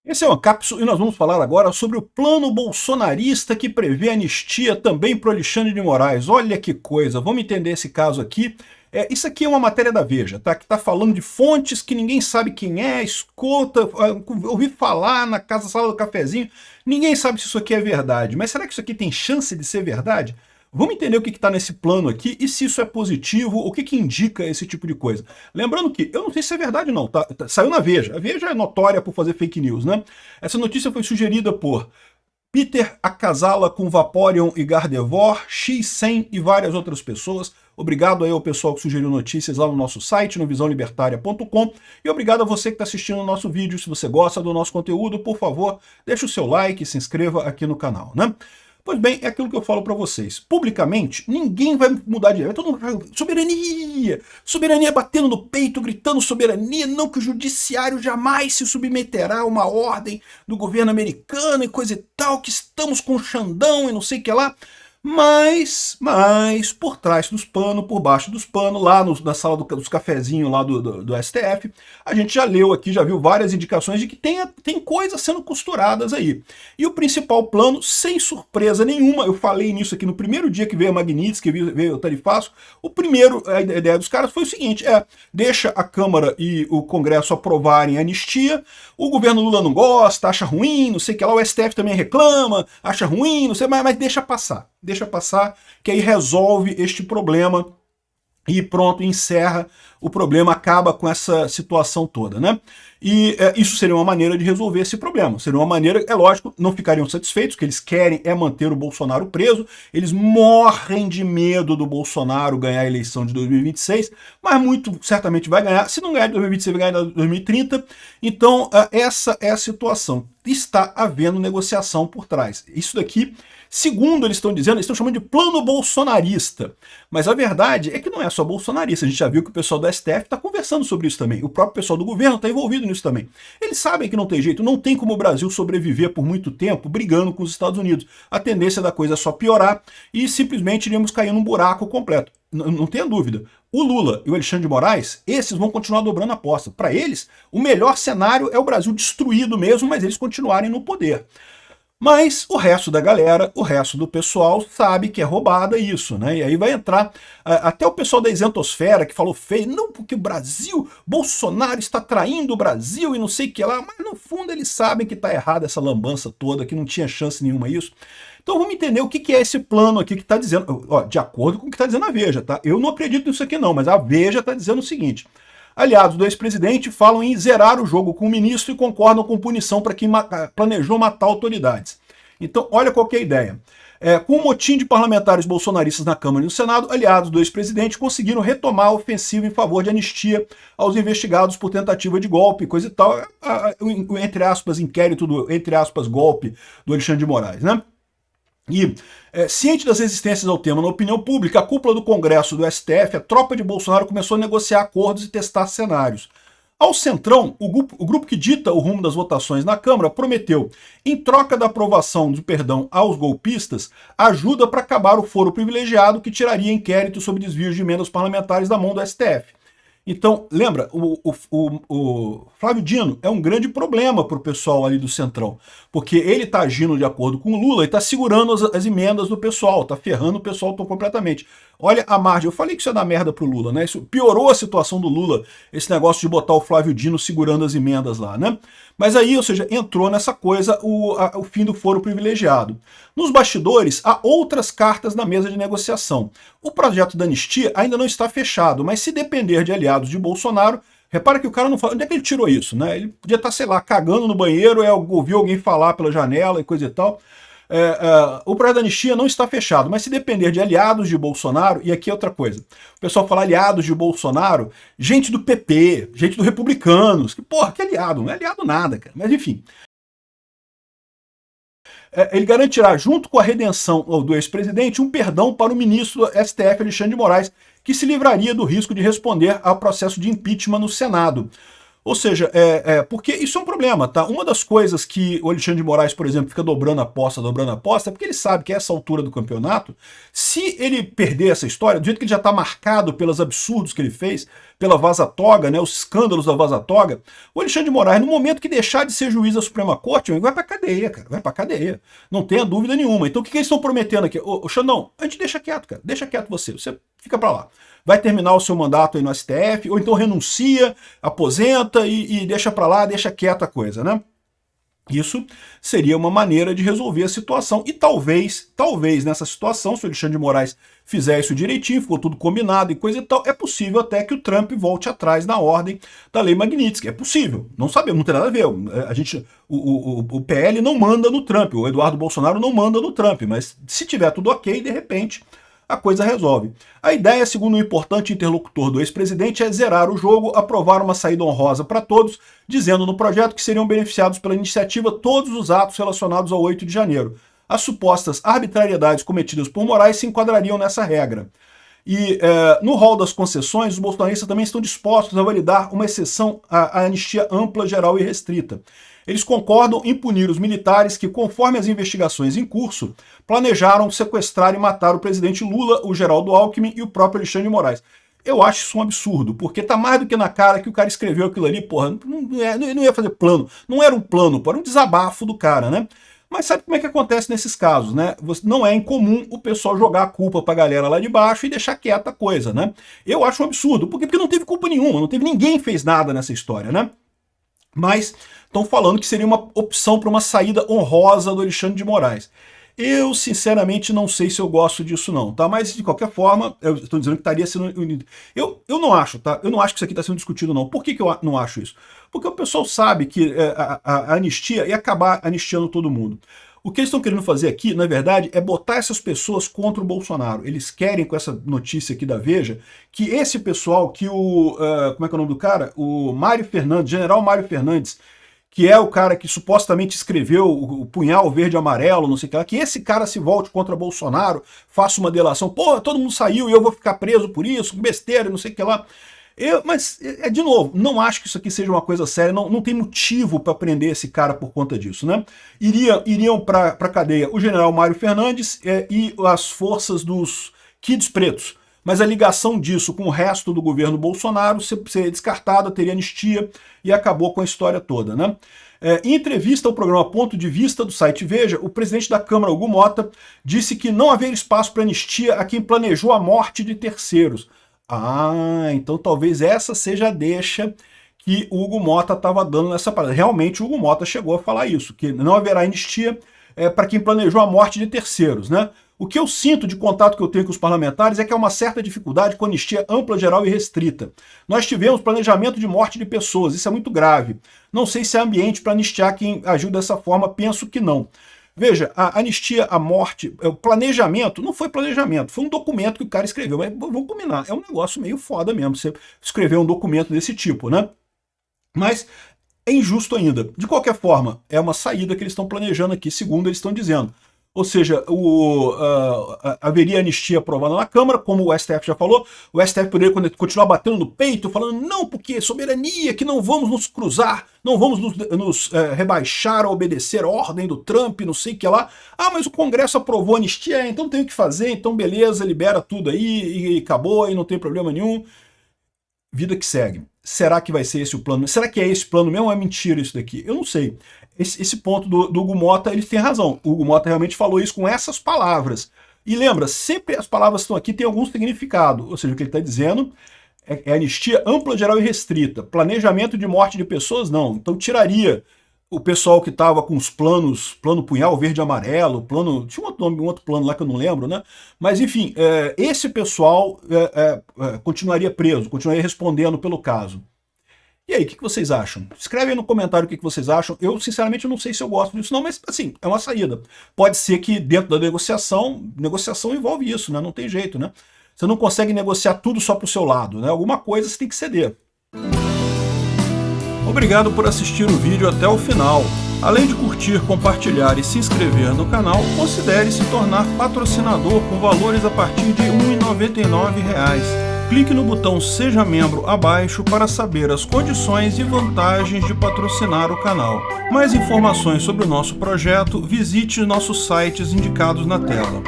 Esse é o Ancapso e nós vamos falar agora sobre o plano bolsonarista que prevê anistia também para o Alexandre de Moraes. Olha que coisa, vamos entender esse caso aqui. Isso aqui é uma matéria da Veja, tá? Que está falando de fontes que ninguém sabe quem é, escuta, ouvi falar na sala do cafezinho, ninguém sabe se isso aqui é verdade. Mas será que isso aqui tem chance de ser verdade? Vamos entender o que está nesse plano aqui e se isso é positivo, o que indica esse tipo de coisa. Lembrando que, eu não sei se é verdade não, tá? Saiu na Veja. A Veja é notória por fazer fake news, né? Essa notícia foi sugerida por Peter acasala com Vaporeon e Gardevoir, X100 e várias outras pessoas. Obrigado aí ao pessoal que sugeriu notícias lá no nosso site, no visãolibertaria.com. E obrigado a você que está assistindo o nosso vídeo. Se você gosta do nosso conteúdo, por favor, deixe o seu like e se inscreva aqui no canal, né? Pois bem, é aquilo que eu falo para vocês. Publicamente, ninguém vai mudar de ideia. Todo mundo vai, soberania! Soberania batendo no peito, gritando soberania, não que o judiciário jamais se submeterá a uma ordem do governo americano e coisa e tal, que estamos com Xandão e não sei o que lá. Mas, por trás dos panos, por baixo dos panos, lá na sala dos cafezinhos lá do STF, a gente já leu aqui, já viu várias indicações de que tem coisas sendo costuradas aí. E o principal plano, sem surpresa nenhuma, eu falei nisso aqui no primeiro dia que veio a Magnitsky, que veio o Tarifaço, a ideia dos caras foi o seguinte, deixa a Câmara e o Congresso aprovarem a anistia, o governo Lula não gosta, acha ruim, não sei o que lá, o STF também reclama, acha ruim, não sei, mas deixa passar. Deixa passar, que aí resolve este problema e pronto, encerra o problema, acaba com essa situação toda, né? E isso seria uma maneira de resolver esse problema. Seria uma maneira, é lógico, não ficariam satisfeitos, o que eles querem é manter o Bolsonaro preso, eles morrem de medo do Bolsonaro ganhar a eleição de 2026, mas muito certamente vai ganhar, se não ganhar em 2026, vai ganhar em 2030, então essa é a situação. Está havendo negociação por trás. Isso daqui, segundo eles estão dizendo, eles estão chamando de plano bolsonarista. Mas a verdade é que não é só bolsonarista. A gente já viu que o pessoal do STF está conversando sobre isso também. O próprio pessoal do governo está envolvido nisso também. Eles sabem que não tem jeito, não tem como o Brasil sobreviver por muito tempo brigando com os Estados Unidos. A tendência da coisa é só piorar e simplesmente iríamos cair num buraco completo. Não tenha dúvida. O Lula e o Alexandre de Moraes, esses vão continuar dobrando a aposta. Para eles, o melhor cenário é o Brasil destruído mesmo, mas eles continuarem no poder. Mas o resto da galera, o resto do pessoal sabe que é roubada isso, né? E aí vai entrar até o pessoal da isentosfera que falou feio, não porque o Brasil, Bolsonaro está traindo o Brasil e não sei o que lá, mas no fundo eles sabem que está errada essa lambança toda, que não tinha chance nenhuma isso. Então vamos entender o que é esse plano aqui que está dizendo, ó, de acordo com o que está dizendo a Veja, tá? Eu não acredito nisso aqui não, mas a Veja está dizendo o seguinte: aliados do ex-presidente falam em zerar o jogo com o ministro e concordam com punição para quem planejou matar autoridades. Então, olha qual que é a ideia. Com o motim de parlamentares bolsonaristas na Câmara e no Senado, aliados do ex-presidente conseguiram retomar a ofensiva em favor de anistia aos investigados por tentativa de golpe, coisa e tal, entre aspas, inquérito do, entre aspas, golpe do Alexandre de Moraes, né? E, ciente das resistências ao tema na opinião pública, a cúpula do Congresso do STF, a tropa de Bolsonaro começou a negociar acordos e testar cenários. Ao Centrão, o grupo que dita o rumo das votações na Câmara prometeu, em troca da aprovação do perdão aos golpistas, ajuda para acabar o foro privilegiado que tiraria inquérito sobre desvios de emendas parlamentares da mão do STF. Então, lembra, o Flávio Dino é um grande problema para o pessoal ali do Centrão, porque ele está agindo de acordo com o Lula e está segurando as emendas do pessoal, está ferrando o pessoal completamente. Olha a margem, eu falei que isso ia dar merda pro Lula, né? Isso piorou a situação do Lula, esse negócio de botar o Flávio Dino segurando as emendas lá, né? Mas aí, ou seja, entrou nessa coisa o fim do foro privilegiado. Nos bastidores, há outras cartas na mesa de negociação. O projeto da anistia ainda não está fechado, mas se depender de aliados de Bolsonaro, repara que o cara não fala, onde é que ele tirou isso, né? Ele podia estar, sei lá, cagando no banheiro, ouviu alguém falar pela janela e coisa e tal. O projeto da anistia não está fechado, mas se depender de aliados de Bolsonaro, e aqui é outra coisa, o pessoal fala aliados de Bolsonaro, gente do PP, gente do Republicanos, que porra, que aliado? Não é aliado nada, cara, mas enfim. Ele garantirá, junto com a redenção do ex-presidente, um perdão para o ministro do STF, Alexandre de Moraes, que se livraria do risco de responder ao processo de impeachment no Senado. Ou seja, porque isso é um problema, tá? Uma das coisas que o Alexandre de Moraes, por exemplo, fica dobrando a aposta, é porque ele sabe que a essa altura do campeonato, se ele perder essa história, do jeito que ele já está marcado pelos absurdos que ele fez, pela vaza-toga, né, os escândalos da vaza-toga, o Alexandre de Moraes, no momento que deixar de ser juiz da Suprema Corte, vai pra cadeia, cara, vai pra cadeia. Não tenha dúvida nenhuma. Então o que eles estão prometendo aqui? Ô, Xandão, a gente deixa quieto, cara, deixa quieto você fica pra lá. Vai terminar o seu mandato aí no STF, ou então renuncia, aposenta e deixa pra lá, deixa quieta a coisa, né? Isso seria uma maneira de resolver a situação. E talvez nessa situação, se o Alexandre de Moraes fizer isso direitinho, ficou tudo combinado e coisa e tal, é possível até que o Trump volte atrás na ordem da lei Magnitsky. É possível. Não sabemos, não tem nada a ver. O PL não manda no Trump, o Eduardo Bolsonaro não manda no Trump, mas se tiver tudo ok, de repente a coisa resolve. A ideia, segundo um importante interlocutor do ex-presidente, é zerar o jogo, aprovar uma saída honrosa para todos, dizendo no projeto que seriam beneficiados pela iniciativa todos os atos relacionados ao 8 de janeiro. As supostas arbitrariedades cometidas por Moraes se enquadrariam nessa regra. E no rol das concessões, os bolsonaristas também estão dispostos a validar uma exceção à anistia ampla, geral e restrita. Eles concordam em punir os militares que, conforme as investigações em curso, planejaram sequestrar e matar o presidente Lula, o Geraldo Alckmin e o próprio Alexandre de Moraes. Eu acho isso um absurdo, porque tá mais do que na cara que o cara escreveu aquilo ali, porra, não ia fazer plano, não era um plano, era um desabafo do cara, né? Mas sabe como é que acontece nesses casos, né? Não é incomum o pessoal jogar a culpa pra galera lá de baixo e deixar quieta a coisa, né? Eu acho um absurdo, porque não teve culpa nenhuma, não teve ninguém fez nada nessa história, né? Mas estão falando que seria uma opção para uma saída honrosa do Alexandre de Moraes. Eu, sinceramente, não sei se eu gosto disso não, tá? Mas, de qualquer forma, eu estou dizendo que estaria sendo... Eu não acho, tá? Eu não acho que isso aqui está sendo discutido, não. Por que eu não acho isso? Porque o pessoal sabe que a anistia ia acabar anistiando todo mundo. O que eles estão querendo fazer aqui, na verdade, é botar essas pessoas contra o Bolsonaro. Eles querem, com essa notícia aqui da Veja, que esse pessoal, que como é que é o nome do cara? O Mário Fernandes, General Mário Fernandes, que é o cara que supostamente escreveu o punhal verde e amarelo, não sei o que lá, que esse cara se volte contra Bolsonaro, faça uma delação, pô, todo mundo saiu e eu vou ficar preso por isso, besteira, não sei o que lá. Mas, de novo, não acho que isso aqui seja uma coisa séria, não tem motivo para prender esse cara por conta disso, né? Iriam para a cadeia o general Mário Fernandes e as forças dos Kids Pretos, mas a ligação disso com o resto do governo Bolsonaro seria descartada, teria anistia e acabou com a história toda, né? Em entrevista ao programa Ponto de Vista do site Veja, o presidente da Câmara, Hugo Mota, disse que não haveria espaço para anistia a quem planejou a morte de terceiros. Ah, então talvez essa seja a deixa que o Hugo Mota estava dando nessa parada. Realmente o Hugo Mota chegou a falar isso, que não haverá anistia para quem planejou a morte de terceiros, né? O que eu sinto de contato que eu tenho com os parlamentares é que há uma certa dificuldade com anistia ampla, geral e restrita. Nós tivemos planejamento de morte de pessoas, isso é muito grave. Não sei se há ambiente para anistiar quem agiu dessa forma, penso que não. Veja, a anistia, a morte, o planejamento, não foi planejamento, foi um documento que o cara escreveu, mas vamos combinar, é um negócio meio foda mesmo, você escrever um documento desse tipo, né? Mas é injusto ainda. De qualquer forma, é uma saída que eles estão planejando aqui, segundo eles estão dizendo. Ou seja, haveria anistia aprovada na Câmara, como o STF já falou, o STF poderia continuar batendo no peito, falando, não, porque soberania, que não vamos nos cruzar, não vamos nos rebaixar a obedecer a ordem do Trump, não sei o que lá. Ah, mas o Congresso aprovou a anistia, então tem o que fazer, então beleza, libera tudo aí e acabou, e não tem problema nenhum. Vida que segue. Será que vai ser esse o plano? Será que é esse plano mesmo ou é mentira isso daqui? Eu não sei. Esse ponto do Hugo Mota, ele tem razão. O Hugo Mota realmente falou isso com essas palavras. E lembra, sempre as palavras que estão aqui têm algum significado. Ou seja, o que ele está dizendo é anistia ampla, geral e restrita. Planejamento de morte de pessoas, não. Então tiraria o pessoal que estava com os planos, plano punhal verde e amarelo, plano... Tinha um outro plano lá que eu não lembro, né? Mas enfim, esse pessoal continuaria preso, continuaria respondendo pelo caso. E aí, o que vocês acham? Escreve aí no comentário o que vocês acham. Eu, sinceramente, não sei se eu gosto disso não, mas, assim, é uma saída. Pode ser que dentro da negociação envolve isso, né? Não tem jeito, né? Você não consegue negociar tudo só pro seu lado, né? Alguma coisa você tem que ceder. Obrigado por assistir o vídeo até o final. Além de curtir, compartilhar e se inscrever no canal, considere se tornar patrocinador com valores a partir de R$ 1,99. Clique no botão Seja Membro abaixo para saber as condições e vantagens de patrocinar o canal. Mais informações sobre o nosso projeto, visite nossos sites indicados na tela.